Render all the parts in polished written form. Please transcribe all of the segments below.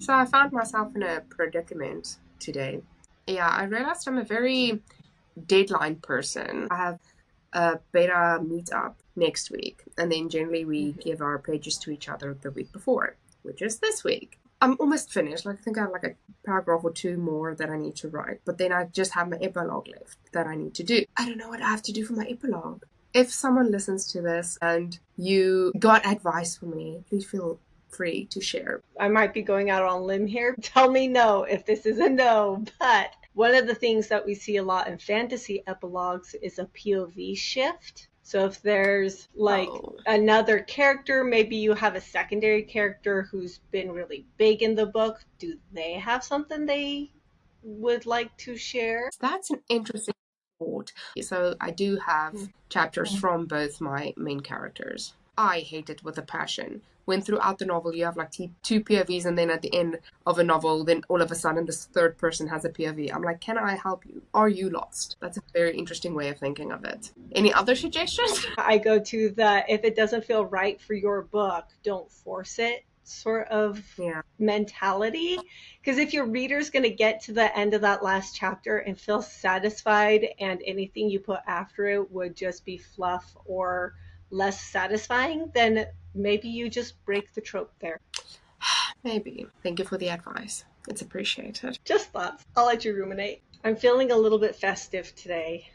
So I found myself in a predicament today. Yeah, I realized I'm a very deadline person. I have a beta meetup next week, and then generally we give our pages to each other the week before, which is this week. I'm almost finished. Like, I think I have like a paragraph or two more that I need to write, but then I just have my epilogue left that I need to do. I don't know what I have to do for my epilogue. If someone listens to this and you got advice for me, please feel free to share. I might be going out on a limb here. Tell me no if this is a no, but one of the things that we see a lot in fantasy epilogues is a POV shift. So if there's like another character, maybe you have a secondary character who's been really big in the book. Do they have something they would like to share? That's an interesting thought. So I do have chapters from both my main characters. I hate it with a passion. When throughout the novel you have like two POVs, and then at the end of a novel, then all of a sudden this third person has a POV. I'm like, can I help you? Are you lost? That's a very interesting way of thinking of it. Any other suggestions? I go to the, if it doesn't feel right for your book, don't force it sort of mentality. Because if your reader's going to get to the end of that last chapter and feel satisfied, and anything you put after it would just be fluff or less satisfying, then maybe you just break the trope there. Maybe. Thank you for the advice. It's appreciated. Just thoughts. I'll let you ruminate. I'm feeling a little bit festive today.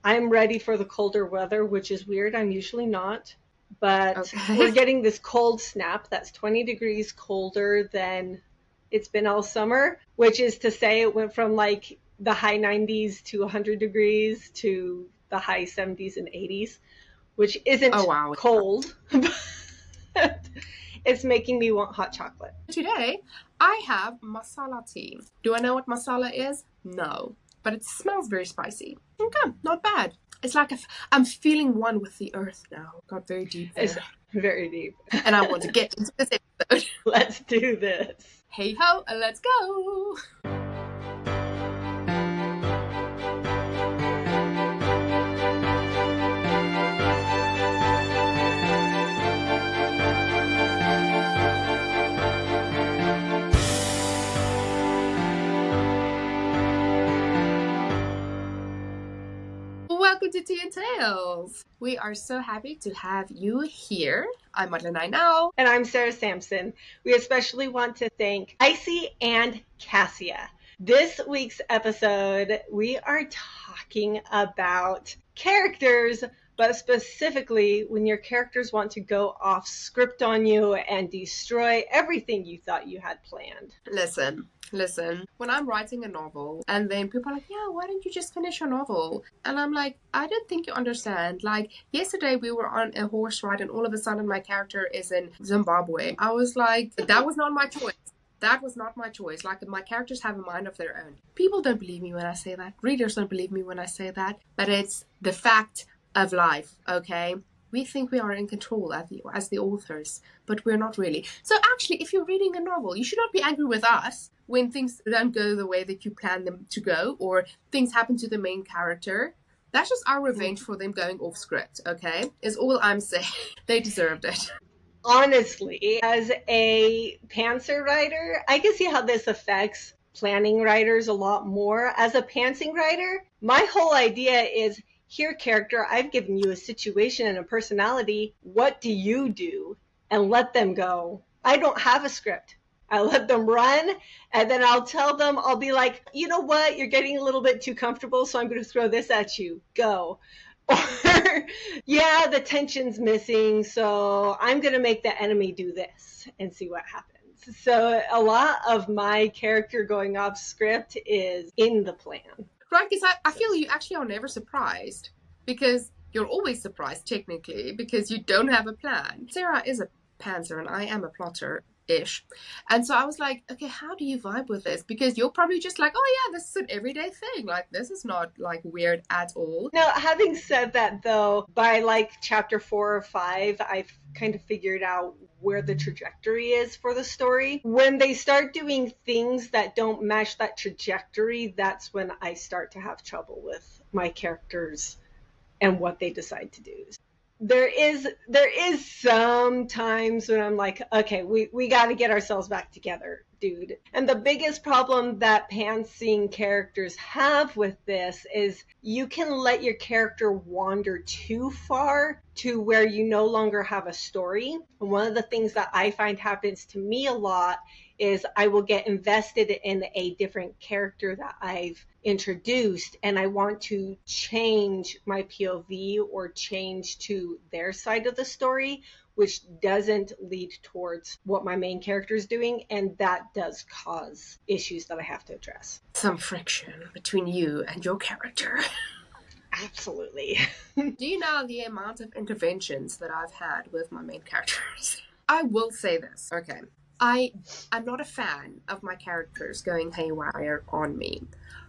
I'm ready for the colder weather, which is weird. I'm usually not. But we're getting this cold snap that's 20 degrees colder than it's been all summer, which is to say it went from like the high 90s to 100 degrees to the high 70s and 80s, which isn't cold, but it's making me want hot chocolate. Today, I have masala tea. Do I know what masala is? No, but it smells very spicy. Okay, not bad. It's like I'm feeling one with the earth now. Got very deep there. It's very deep. And I want to get into this episode. Let's do this. Hey ho, let's go. Welcome to Tea and Tales. We are so happy to have you here. I'm Madeline Ainau. And I'm Sarah Sampson. We especially want to thank Icy and Cassia. This week's episode, we are talking about characters, but specifically when your characters want to go off script on you and destroy everything you thought you had planned. Listen, when I'm writing a novel and then people are like, yeah, why don't you just finish your novel? And I'm like, I don't think you understand. Like, yesterday we were on a horse ride and all of a sudden my character is in Zimbabwe. I was like, that was not my choice. That was not my choice. Like, my characters have a mind of their own. People don't believe me when I say that. Readers don't believe me when I say that. But it's the fact of life, okay? We think we are in control as the authors, but we're not really. So actually, if you're reading a novel, you should not be angry with us when things don't go the way that you plan them to go, or things happen to the main character. That's just our revenge for them going off script, okay? Is all I'm saying. They deserved it. Honestly, as a pantser writer, I can see how this affects planning writers a lot more. As a pantsing writer, my whole idea is, here, character, I've given you a situation and a personality. What do you do? And let them go. I don't have a script. I let them run, and then I'll tell them, I'll be like, you know what? You're getting a little bit too comfortable, so I'm going to throw this at you. Go. Or, yeah, the tension's missing, so I'm going to make the enemy do this and see what happens. So a lot of my character going off script is in the plan. Right, because I feel you actually are never surprised, because you're always surprised, technically, because you don't have a plan. Sarah is a pantser and I am a plotter-ish. And so I was like, okay, how do you vibe with this? Because you're probably just like, oh yeah, this is an everyday thing. Like, this is not like weird at all. Now, having said that though, by like chapter 4 or 5, I've kind of figured out where the trajectory is for the story. When they start doing things that don't match that trajectory, that's when I start to have trouble with my characters and what they decide to do. There is some times when I'm like, okay, we got to get ourselves back together. dude. And the biggest problem that pantsing characters have with this is you can let your character wander too far to where you no longer have a story. And one of the things that I find happens to me a lot is I will get invested in a different character that I've introduced, and I want to change my POV or change to their side of the story, which doesn't lead towards what my main character is doing, and that does cause issues that I have to address. Some friction between you and your character. Absolutely. Do you know the amount of interventions that I've had with my main characters? I will say this, okay. I'm not a fan of my characters going haywire on me,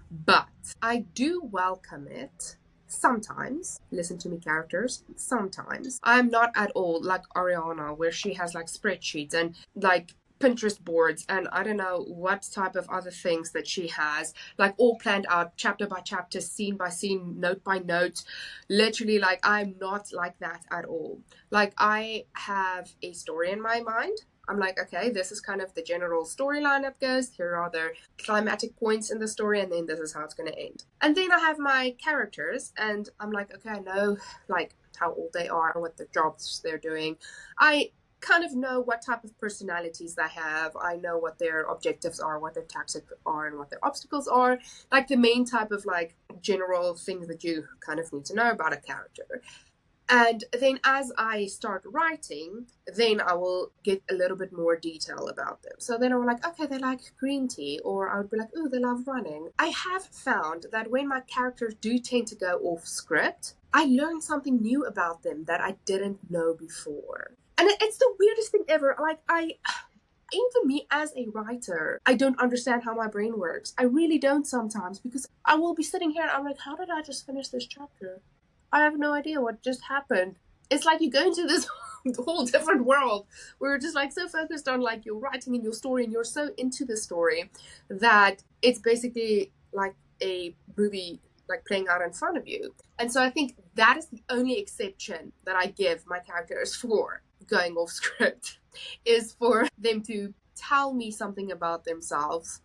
but I do welcome it sometimes. Listen to me, characters. Sometimes. I'm not at all like Ariana, where she has like spreadsheets and like Pinterest boards and I don't know what type of other things that she has, like all planned out chapter by chapter, scene by scene, note by note. Literally, like, I'm not like that at all. Like, I have a story in my mind. I'm like, okay, this is kind of the general storyline that goes. Here are the climatic points in the story, and then this is how it's going to end. And then I have my characters, and I'm like, okay, I know, like, how old they are, what the jobs they're doing. I kind of know what type of personalities they have. I know what their objectives are, what their tactics are, and what their obstacles are. Like, the main type of, like, general things that you kind of need to know about a character. And then as I start writing, then I will get a little bit more detail about them. So then I'm like, okay, they like green tea, or I would be like, oh, they love running. I have found that when my characters do tend to go off script, I learn something new about them that I didn't know before. And it's the weirdest thing ever. Like, even me as a writer, I don't understand how my brain works. I really don't sometimes, because I will be sitting here and I'm like, how did I just finish this chapter? I have no idea what just happened. It's like you go into this whole different world where you're just like so focused on like your writing and your story, and you're so into the story that it's basically like a movie like playing out in front of you. And so I think that is the only exception that I give my characters for going off script, is for them to tell me something about themselves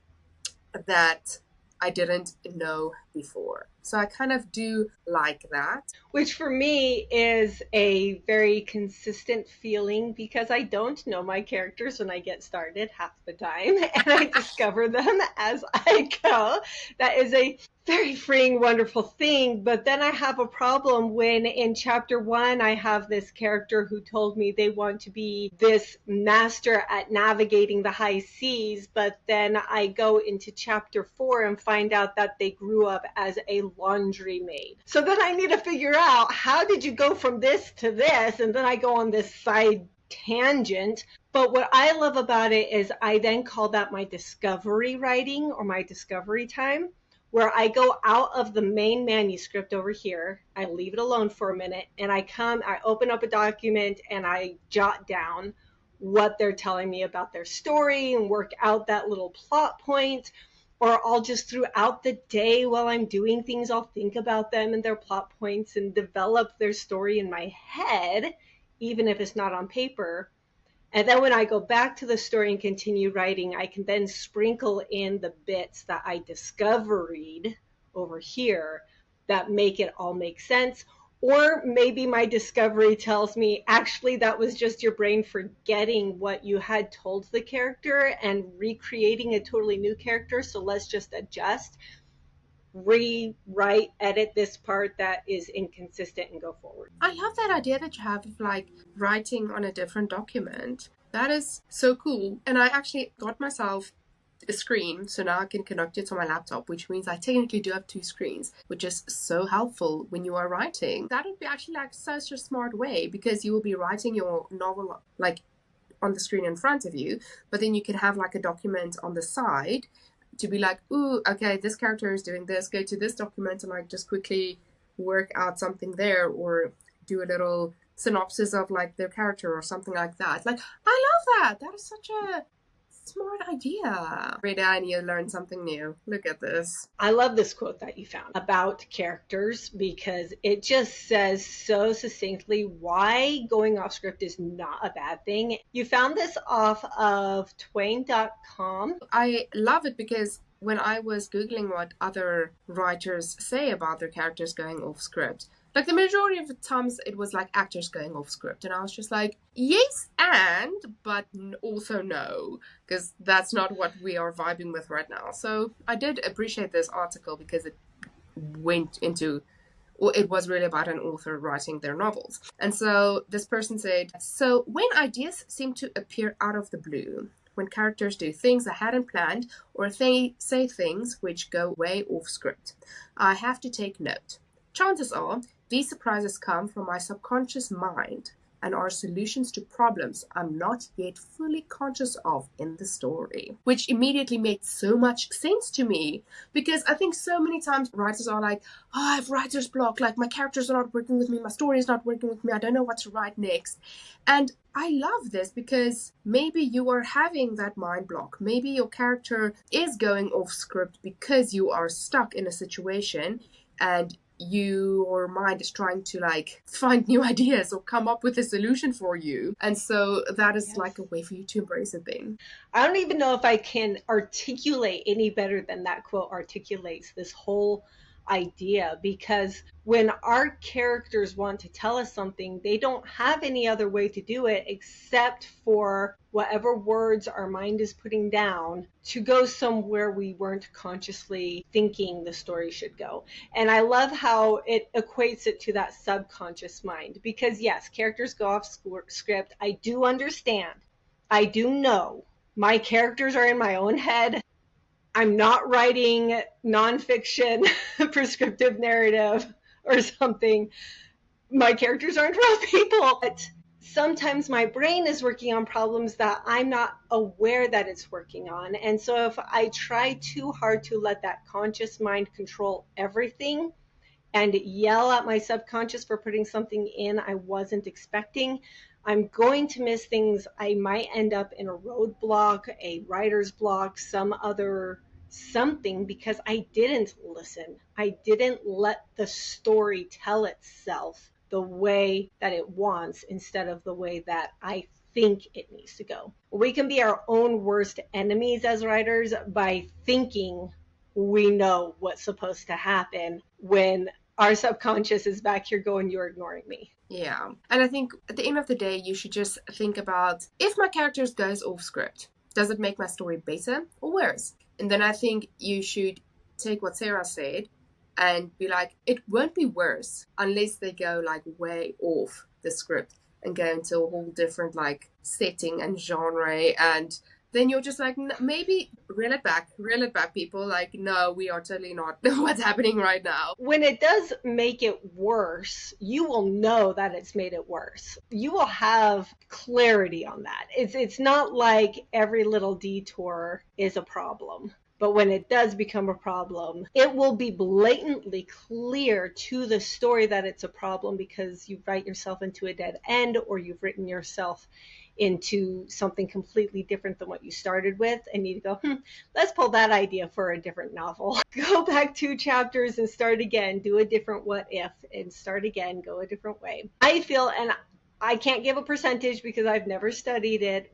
that I didn't know before. So I kind of do like that. Which for me is a very consistent feeling, because I don't know my characters when I get started half the time, and I discover them as I go. That is a very freeing, wonderful thing. But then I have a problem when in chapter 1, I have this character who told me they want to be this master at navigating the high seas. But then I go into chapter 4 and find out that they grew up as a laundry maid. So then I need to figure out, how did you go from this to this? And then I go on this side tangent. But what I love about it is I then call that my discovery writing, or my discovery time, where I go out of the main manuscript over here, I leave it alone for a minute, and I open up a document and I jot down what they're telling me about their story and work out that little plot point. Or I'll just, throughout the day while I'm doing things, I'll think about them and their plot points and develop their story in my head, even if it's not on paper. And then when I go back to the story and continue writing, I can then sprinkle in the bits that I discovered over here that make it all make sense. Or maybe my discovery tells me, actually, that was just your brain forgetting what you had told the character and recreating a totally new character. So let's just adjust, rewrite, edit this part that is inconsistent, and go forward. I love that idea that you have of like writing on a different document. That is so cool. And I actually got myself a screen, so now I can connect it to my laptop, which means I technically do have 2 screens, which is so helpful when you are writing. That would be actually like such a smart way, because you will be writing your novel like on the screen in front of you, but then you can have like a document on the side to be like, ooh, okay, this character is doing this, go to this document and like just quickly work out something there, or do a little synopsis of like their character or something like that. Like, I love that. That is such a Smart idea. Every day I need to learn something new. Look at this. I love this quote that you found about characters because it just says so succinctly why going off script is not a bad thing. You found this off of twain.com. I love it because when I was Googling what other writers say about their characters going off script, like the majority of the times it was like actors going off script. And I was just like, yes, but also no, because that's not what we are vibing with right now. So I did appreciate this article because it went into well, it was really about an author writing their novels. And so this person said, so when ideas seem to appear out of the blue, when characters do things I hadn't planned, or they say things which go way off script, I have to take note. Chances are these surprises come from my subconscious mind and are solutions to problems I'm not yet fully conscious of in the story. Which immediately made so much sense to me because I think so many times writers are like, oh, I have writer's block, like my characters are not working with me, my story is not working with me, I don't know what to write next. And I love this because maybe you are having that mind block. Maybe your character is going off script because you are stuck in a situation and your mind is trying to like find new ideas or come up with a solution for you. And so that is like a way for you to embrace it then. I don't even know if I can articulate any better than that quote articulates this whole idea, because when our characters want to tell us something, they don't have any other way to do it except for whatever words our mind is putting down to go somewhere we weren't consciously thinking the story should go. And I love how it equates it to that subconscious mind, because yes, characters go off script. I do understand. I do know. My characters are in my own head. I'm not writing nonfiction prescriptive narrative or something. My characters aren't real people. But sometimes my brain is working on problems that I'm not aware that it's working on. And so if I try too hard to let that conscious mind control everything and yell at my subconscious for putting something in I wasn't expecting, I'm going to miss things. I might end up in a roadblock, a writer's block, some other something, because I didn't listen. I didn't let the story tell itself the way that it wants instead of the way that I think it needs to go. We can be our own worst enemies as writers by thinking we know what's supposed to happen when our subconscious is back here going, you're ignoring me. Yeah. And I think at the end of the day, you should just think about, if my character goes off script, does it make my story better or worse? And then I think you should take what Sarah said and be like, it won't be worse unless they go like way off the script and go into a whole different like setting and genre, and then you're just like, maybe reel it back, people. Like, no, we are totally not what's happening right now. When it does make it worse, you will know that it's made it worse. You will have clarity on that. It's not like every little detour is a problem. But when it does become a problem, it will be blatantly clear to the story that it's a problem because you write yourself into a dead end, or you've written yourself into something completely different than what you started with, and you go, let's pull that idea for a different novel. Go back 2 chapters and start again, do a different what if, and start again, go a different way. I feel, and I can't give a percentage because I've never studied it,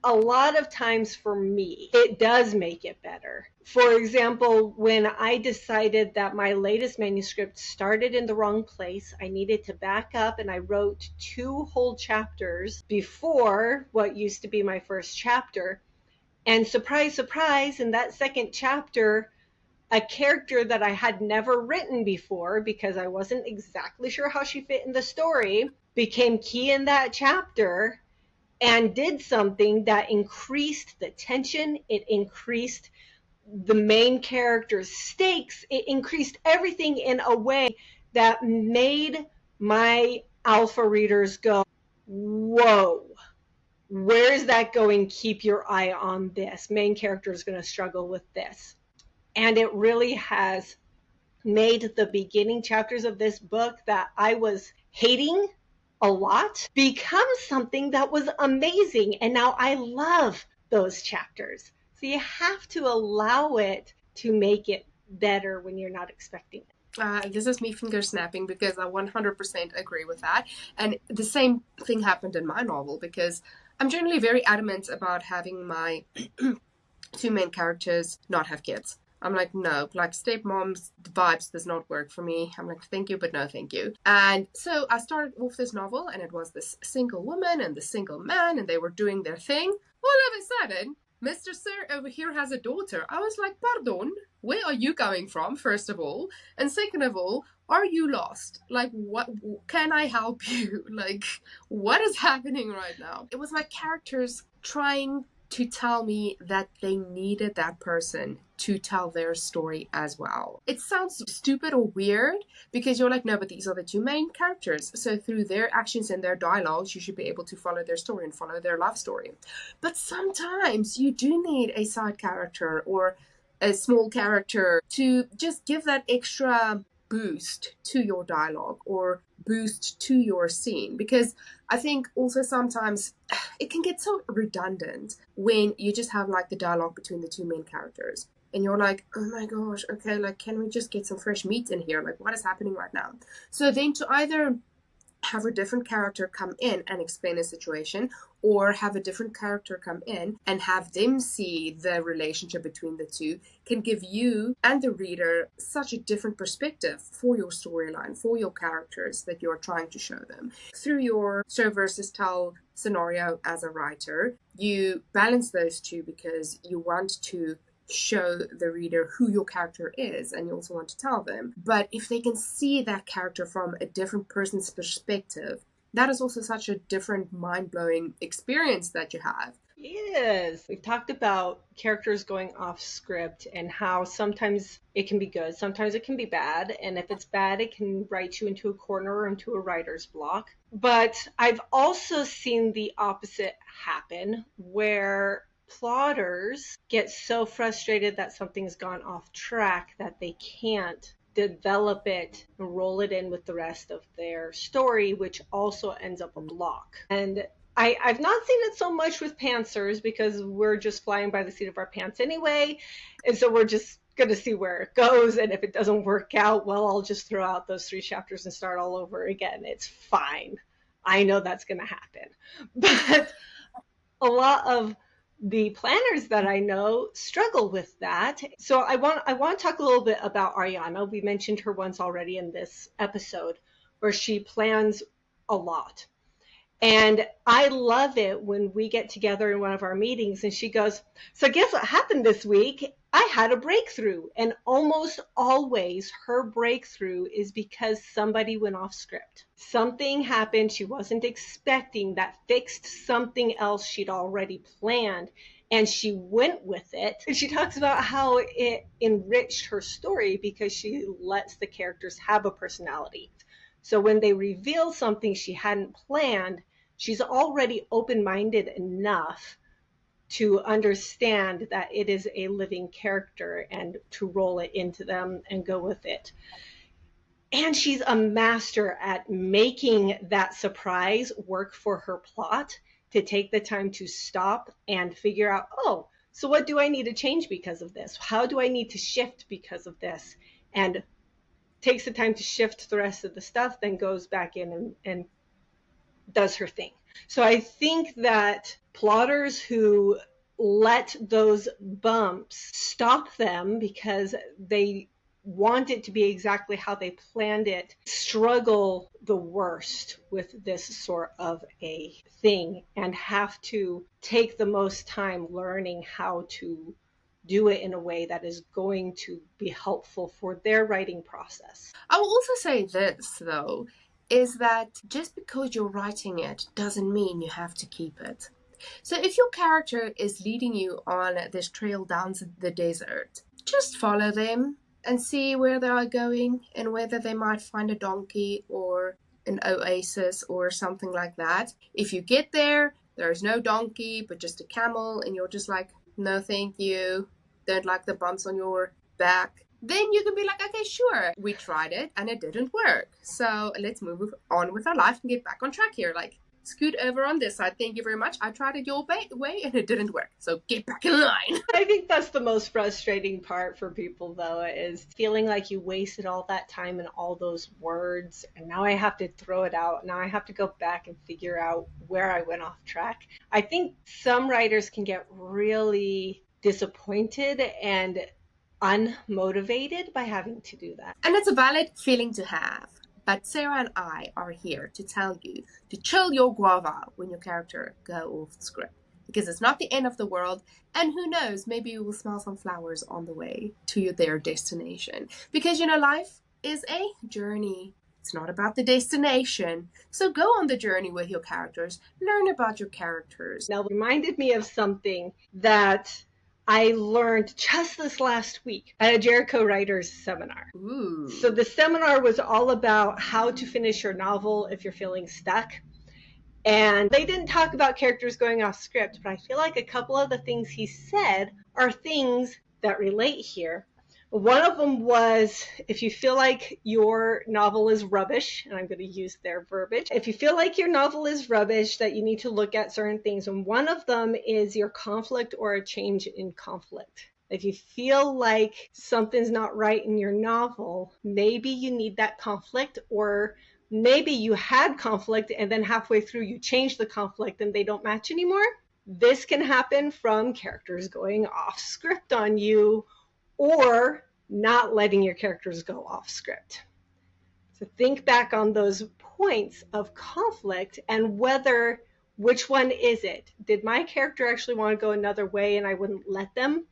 a lot of times for me, it does make it better. For example, when I decided that my latest manuscript started in the wrong place, I needed to back up, and I wrote 2 whole chapters before what used to be my first chapter. And surprise, surprise, in that second chapter, a character that I had never written before because I wasn't exactly sure how she fit in the story became key in that chapter and did something that increased the tension. It increased the main character's stakes. It increased everything in a way that made my alpha readers go, whoa, where is that going? Keep your eye on this. Main character is going to struggle with this. And it really has made the beginning chapters of this book that I was hating a lot become something that was amazing. And now I love those chapters. So you have to allow it to make it better when you're not expecting it. This is me finger snapping because I 100% agree with that. And the same thing happened in my novel because I'm generally very adamant about having my two main characters not have kids. I'm like, no, like stepmom's vibes does not work for me. I'm like, thank you, but no, thank you. And so I started off this novel, and it was this single woman and the single man, and they were doing their thing. All of a sudden, Mr. Sir over here has a daughter. I was like, pardon, where are you coming from, first of all? And second of all, are you lost? Like, what can I help you? Like, what is happening right now? It was my characters trying to tell me that they needed that person to tell their story as well. It sounds stupid or weird because you're like, no, but these are the two main characters. So through their actions and their dialogues, you should be able to follow their story and follow their love story. But sometimes you do need a side character or a small character to just give that extra boost to your dialogue or boost to your scene, because I think also sometimes it can get so redundant when you just have like the dialogue between the two main characters and you're like, oh my gosh, okay, like can we just get some fresh meat in here, like what is happening right now? So then to either have a different character come in and explain a situation, or have a different character come in and have them see the relationship between the two, can give you and the reader such a different perspective for your storyline, for your characters that you're trying to show them. Through your show versus tell scenario as a writer, you balance those two because you want to show the reader who your character is and you also want to tell them. But if they can see that character from a different person's perspective, that is also such a different mind-blowing experience that you have. Yes, we've talked about characters going off script and how sometimes it can be good, sometimes it can be bad, and if it's bad, it can write you into a corner or into a writer's block. But I've also seen the opposite happen where plotters get so frustrated that something's gone off track that they can't develop it and roll it in with the rest of their story, which also ends up a block. And I've not seen it so much with pantsers because we're just flying by the seat of our pants anyway. And so we're just going to see where it goes. And if it doesn't work out, well, I'll just throw out those 3 chapters and start all over again. It's fine. I know that's going to happen. But a lot of the planners that I know struggle with that. So I want to talk a little bit about Ariana. We mentioned her once already in this episode where she plans a lot. And I love it when we get together in one of our meetings and she goes, so guess what happened this week? I had a breakthrough. And almost always her breakthrough is because somebody went off script. Something happened she wasn't expecting that fixed something else she'd already planned. And she went with it. And she talks about how it enriched her story because she lets the characters have a personality. So when they reveal something she hadn't planned, she's already open-minded enough to understand that it is a living character and to roll it into them and go with it. And she's a master at making that surprise work for her plot, to take the time to stop and figure out, oh, so what do I need to change because of this? How do I need to shift because of this? And takes the time to shift the rest of the stuff, then goes back in and does her thing. So I think that plotters who let those bumps stop them because they want it to be exactly how they planned it struggle the worst with this sort of a thing and have to take the most time learning how to do it in a way that is going to be helpful for their writing process. I will also say this, though, is that just because you're writing it doesn't mean you have to keep it. So if your character is leading you on this trail down the desert, just follow them and see where they are going and whether they might find a donkey or an oasis or something like that. If you get there, there's no donkey, but just a camel, and you're just like, no, thank you. Don't like the bumps on your back. Then you can be like, okay, sure, we tried it and it didn't work. So let's move on with our life and get back on track here. Like, scoot over on this side. Thank you very much. I tried it your way and it didn't work. So get back in line. I think that's the most frustrating part for people, though, is feeling like you wasted all that time and all those words, and now I have to throw it out. Now I have to go back and figure out where I went off track. I think some writers can get really disappointed and unmotivated by having to do that. And it's a valid feeling to have. But Sarah and I are here to tell you to chill your guava when your character go off script. Because it's not the end of the world, and who knows, maybe you will smell some flowers on the way to their destination. Because, life is a journey. It's not about the destination. So go on the journey with your characters. Learn about your characters. Now, it reminded me of something that I learned just this last week at a Jericho Writers seminar. Ooh. So the seminar was all about how to finish your novel if you're feeling stuck. And they didn't talk about characters going off script, but I feel like a couple of the things he said are things that relate here. One of them was, if you feel like your novel is rubbish, and I'm going to use their verbiage, if you feel like your novel is rubbish, that you need to look at certain things. And one of them is your conflict or a change in conflict. If you feel like something's not right in your novel, maybe you need that conflict, or maybe you had conflict and then halfway through you change the conflict and they don't match anymore. This can happen from characters going off script on you, or not letting your characters go off script. So think back on those points of conflict and which one is it? Did my character actually want to go another way and I wouldn't let them?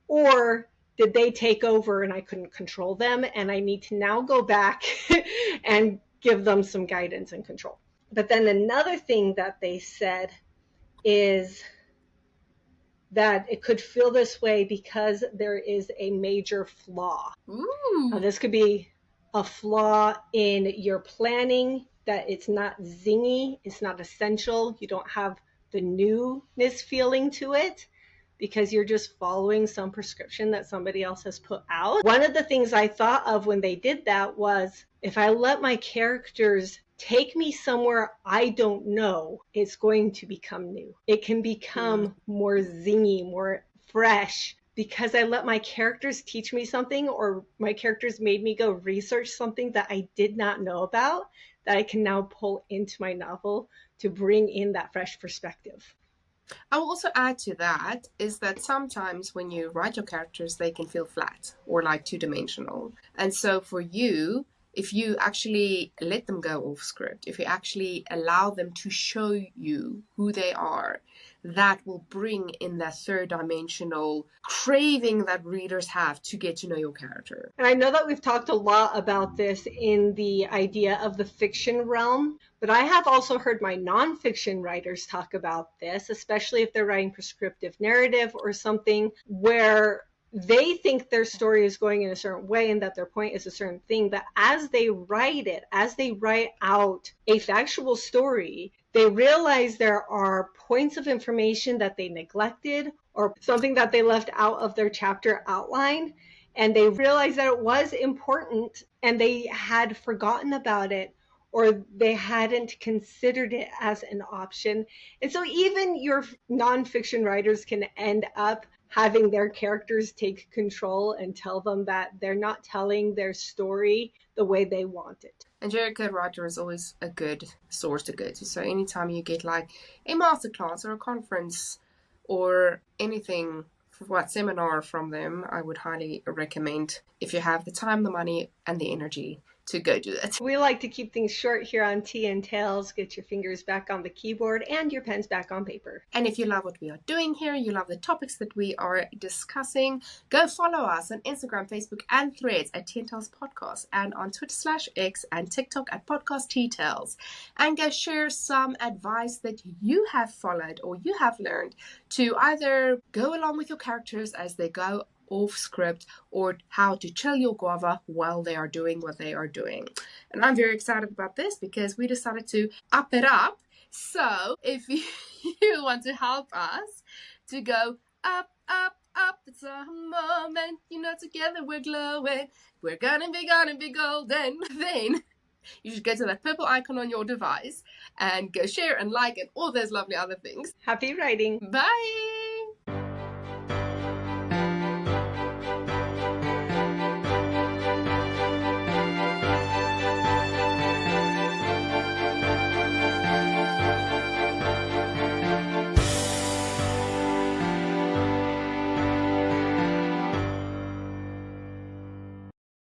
Or did they take over and I couldn't control them and I need to now go back and give them some guidance and control? But then another thing that they said is that it could feel this way because there is a major flaw. Ooh. Now, this could be a flaw in your planning, that it's not zingy, it's not essential, you don't have the newness feeling to it because you're just following some prescription that somebody else has put out. One of the things I thought of when they did that was, if I let my characters take me somewhere I don't know, it's going to become new. It can become more zingy, more fresh, because I let my characters teach me something, or my characters made me go research something that I did not know about, that I can now pull into my novel to bring in that fresh perspective. I will also add to that is that sometimes when you write your characters, they can feel flat or like two-dimensional. And so for you, if you actually let them go off script, if you actually allow them to show you who they are, that will bring in that third dimensional craving that readers have to get to know your character. And I know that we've talked a lot about this in the idea of the fiction realm, but I have also heard my nonfiction writers talk about this, especially if they're writing prescriptive narrative or something where they think their story is going in a certain way and that their point is a certain thing. But as they write it, as they write out a factual story, they realize there are points of information that they neglected or something that they left out of their chapter outline. And they realize that it was important and they had forgotten about it, or they hadn't considered it as an option. And so even your nonfiction writers can end up having their characters take control and tell them that they're not telling their story the way they want it. And Jericho Writer is always a good source to go to. So anytime you get like a masterclass or a conference or anything, seminar from them, I would highly recommend, if you have the time, the money, and the energy, to go do it. We like to keep things short here on Tea and Tales. Get your fingers back on the keyboard and your pens back on paper. And if you love what we are doing here, you love the topics that we are discussing, go follow us on Instagram, Facebook, and Threads at Tea and Tales Podcast, and on Twitter/X and TikTok at Podcast Tea Tales. And go share some advice that you have followed or you have learned to either go along with your characters as they go off script, or how to chill your guava while they are doing what they are doing. And I'm very excited about this because we decided to up it up. So if you want to help us to go up, up, up, it's a moment, together we're glowing, we're gonna be golden, then You should go to that purple icon on your device and go share and like and all those lovely other things. Happy writing. Bye.